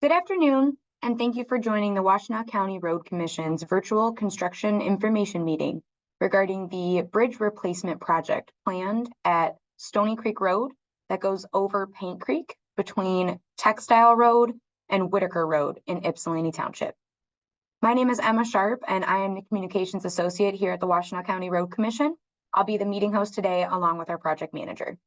Good afternoon, and thank you for joining the Washtenaw County Road Commission's virtual construction information meeting regarding the bridge replacement project planned at Stony Creek Road that goes over Paint Creek between Textile Road and Whittaker Road in Ypsilanti Township. My name is Emma Sharp, and I am the Communications Associate here at the Washtenaw County Road Commission. I'll be the meeting host today along with our project manager.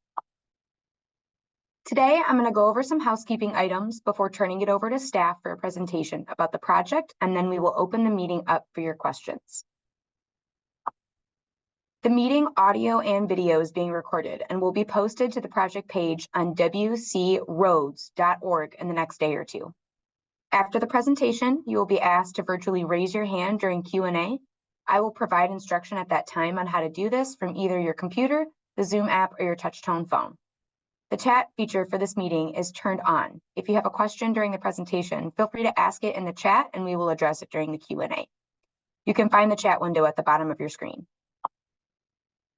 Today, I'm going to go over some housekeeping items before turning it over to staff for a presentation about the project, and then we will open the meeting up for your questions. The meeting audio and video is being recorded and will be posted to the project page on WCRoads.org in the next day or two. After the presentation, you will be asked to virtually raise your hand during Q&A. I will provide instruction at that time on how to do this from either your computer, the Zoom app, or your touch-tone phone. The chat feature for this meeting is turned on. If you have a question during the presentation, feel free to ask it in the chat and we will address it during the Q&A. You can find the chat window at the bottom of your screen.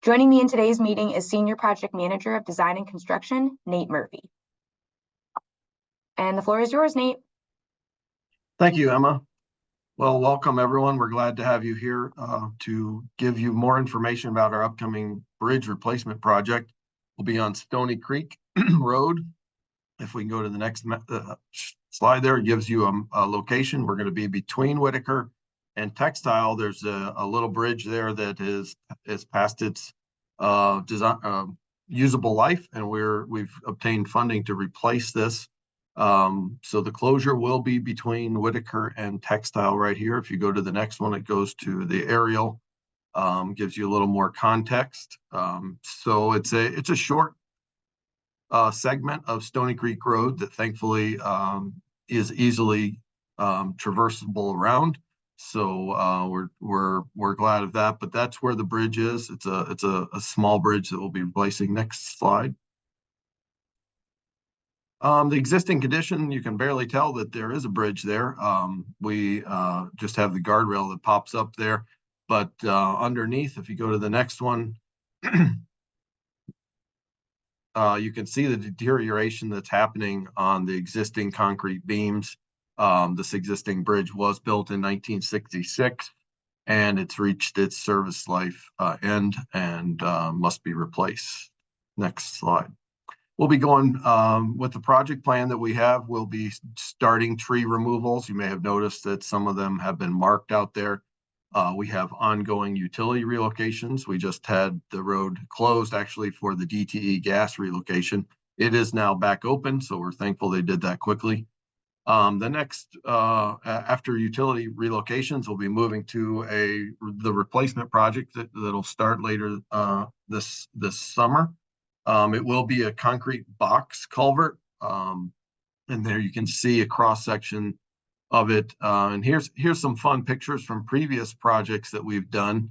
Joining me in today's meeting is Senior Project Manager of Design and Construction, Nate Murphy. And the floor is yours, Nate. Thank you, Emma. Well, welcome everyone. We're glad to have you here to give you more information about our upcoming bridge replacement project. We'll be on Stony Creek Road. If we can go to the next slide there, it gives you a location. We're going to be between Whittaker and Textile. There's a little bridge there that is past its usable life, and we've obtained funding to replace this. So the closure will be between Whittaker and Textile right here. If you go to the next one, it goes to the aerial. Gives you a little more context. So it's a short segment of Stony Creek Road that thankfully is easily traversable around. So we're glad of that. But that's where the bridge is. It's a small bridge that we'll be replacing. Next slide. The existing condition, you can barely tell that there is a bridge there. We just have the guardrail that pops up there. But underneath, if you go to the next one, you can see the deterioration that's happening on the existing concrete beams. This existing bridge was built in 1966, and it's reached its service life end and must be replaced. Next slide. We'll be going with the project plan that we have. We'll be starting tree removals. You may have noticed that some of them have been marked out there. We have ongoing utility relocations. We just had the road closed actually for the DTE gas relocation. It is now back open, so we're thankful they did that quickly. The next, after utility relocations, we'll be moving to the replacement project that'll start later this summer. It will be a concrete box culvert, and there you can see a cross section of it. And here's some fun pictures from previous projects that we've done.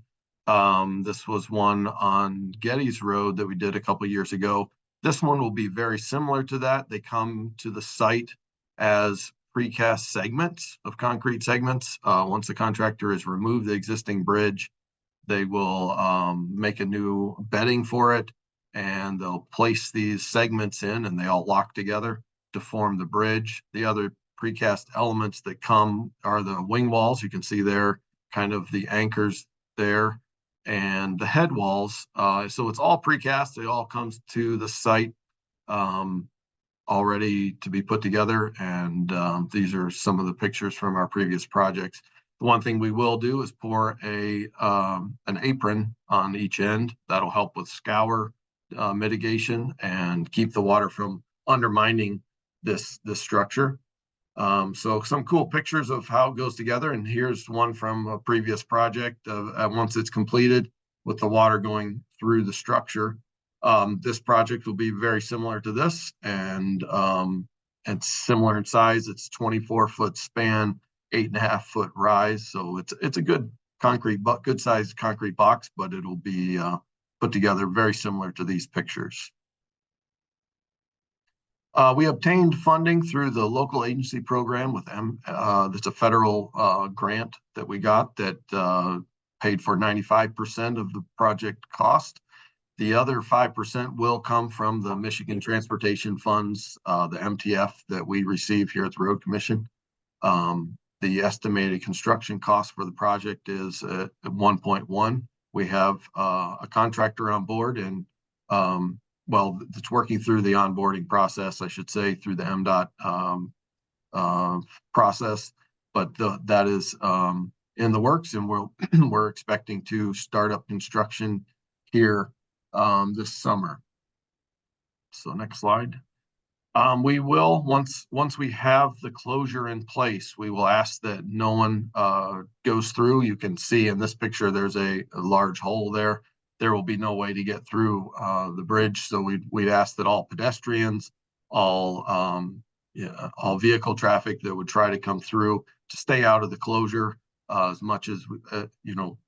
This was one on Getty's Road that we did a couple years ago. This one will be very similar to that. They come to the site as precast segments of concrete segments. Once the contractor has removed the existing bridge, they will make a new bedding for it, and they'll place these segments in, and they all lock together to form the bridge. The other precast elements that come are the wing walls. You can see there kind of the anchors there, and the head walls. So it's all precast. It all comes to the site already to be put together, and these are some of the pictures from our previous projects. The one thing we will do is pour an apron on each end. That'll help with scour mitigation and keep the water from undermining this structure. So some cool pictures of how it goes together, and here's one from a previous project once it's completed with the water going through the structure. This project will be very similar to this, and it's similar in size. It's 24-foot span, 8.5-foot rise, so it's a good sized concrete box, but it'll be put together very similar to these pictures. We obtained funding through the local agency program with that's a federal grant that we got that paid for 95% of the project cost. The other 5% will come from the Michigan Transportation Funds, the MTF that we receive here at the Road Commission. The estimated construction cost for the project is 1.1. We have a contractor on board, and well, it's working through the onboarding process, I should say, through the MDOT process, but that is in the works, and we're expecting to start up construction here this summer. So next slide. We will, once we have the closure in place, we will ask that no one goes through. You can see in this picture, there's a large hole there. There will be no way to get through the bridge. So we'd ask that all pedestrians, all vehicle traffic that would try to come through to stay out of the closure as much as,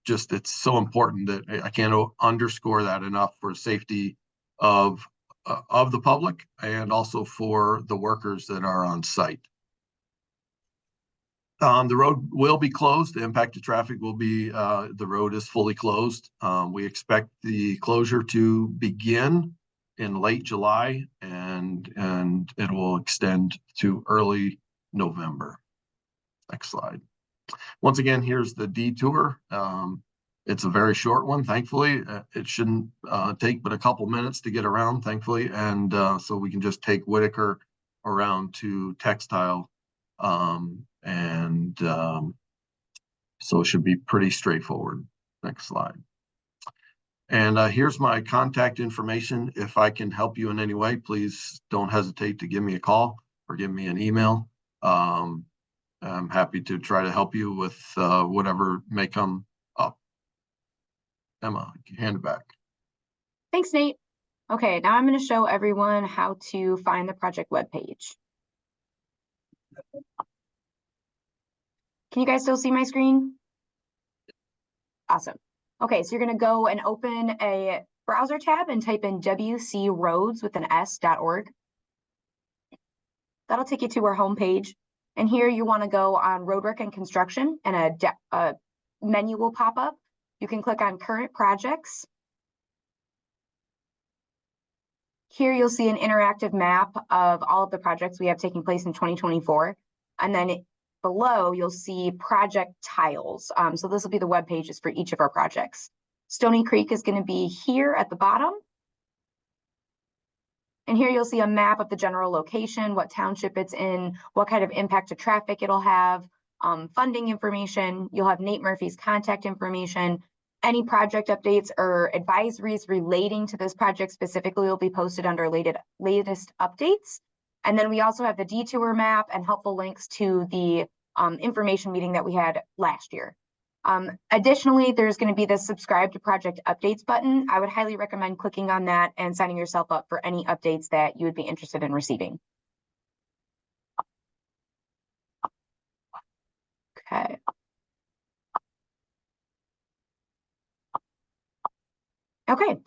just it's so important that I can't underscore that enough for safety of the public and also for the workers that are on site. The road will be closed. The impacted traffic will be, the road is fully closed. We expect the closure to begin in late July and it will extend to early November. Next slide. Once again, here's the detour. It's a very short one, thankfully. It shouldn't take but a couple minutes to get around, thankfully. And so we can just take Whittaker around to Textile. So it should be pretty straightforward. Next slide. And here's my contact information. If I can help you in any way, please don't hesitate to give me a call or give me an email. I'm happy to try to help you with whatever may come up. Emma, hand it back. Thanks, Nate. Okay, now I'm going to show everyone how to find the project webpage. Can you guys still see my screen? Awesome. Okay, so you're going to go and open a browser tab and type in WCRoads with an S.org. That'll take you to our homepage. And here you want to go on roadwork and construction, and a menu will pop up. You can click on current projects. Here you'll see an interactive map of all of the projects we have taking place in 2024. And then below you'll see project tiles. So this will be the web pages for each of our projects. Stony Creek is going to be here at the bottom. And here you'll see a map of the general location, what township it's in, what kind of impact to traffic it'll have, funding information. You'll have Nate Murphy's contact information. Any project updates or advisories relating to this project specifically will be posted under latest updates. And then we also have the detour map and helpful links to the information meeting that we had last year. Additionally, there's going to be the subscribe to project updates button. I would highly recommend clicking on that and signing yourself up for any updates that you would be interested in receiving. Okay. Okay,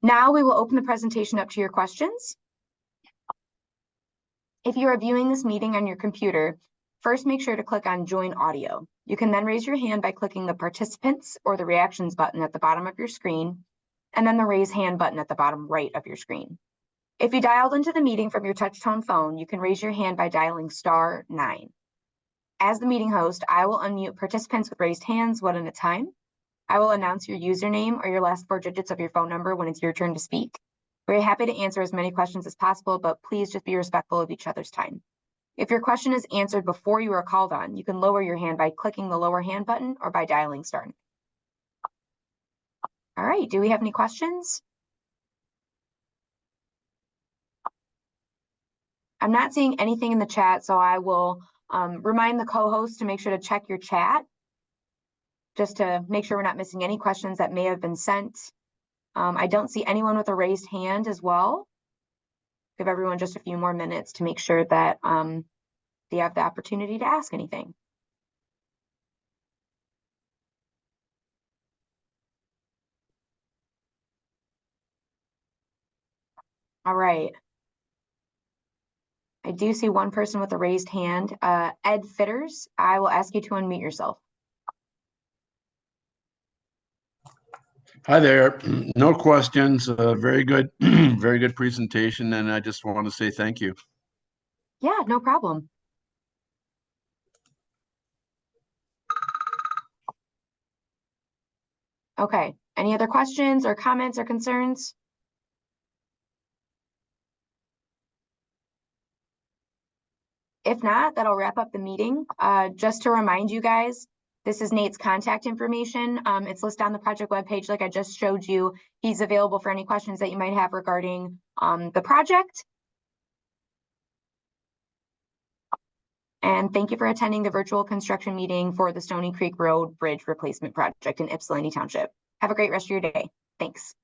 now we will open the presentation up to your questions. If you are viewing this meeting on your computer, first make sure to click on Join Audio. You can then raise your hand by clicking the Participants or the Reactions button at the bottom of your screen, and then the Raise Hand button at the bottom right of your screen. If you dialed into the meeting from your touch-tone phone, you can raise your hand by dialing *9. As the meeting host, I will unmute participants with raised hands one at a time. I will announce your username or your last 4 digits of your phone number when it's your turn to speak. We're happy to answer as many questions as possible, but please just be respectful of each other's time. If your question is answered before you are called on, you can lower your hand by clicking the lower hand button or by dialing *. All right, do we have any questions? I'm not seeing anything in the chat, so I will remind the co-host to make sure to check your chat, just to make sure we're not missing any questions that may have been sent. I don't see anyone with a raised hand as well. Give everyone just a few more minutes to make sure that they have the opportunity to ask anything. All right. I do see one person with a raised hand. Ed Fitters, I will ask you to unmute yourself. Hi there. No questions. Very good, very good presentation, and I just want to say thank you. Yeah, no problem. Okay, any other questions or comments or concerns? If not, that'll wrap up the meeting. Just to remind you guys, this is Nate's contact information. It's listed on the project webpage like I just showed you. He's available for any questions that you might have regarding the project. And thank you for attending the virtual construction meeting for the Stony Creek Road Bridge Replacement Project in Ypsilanti Township. Have a great rest of your day. Thanks.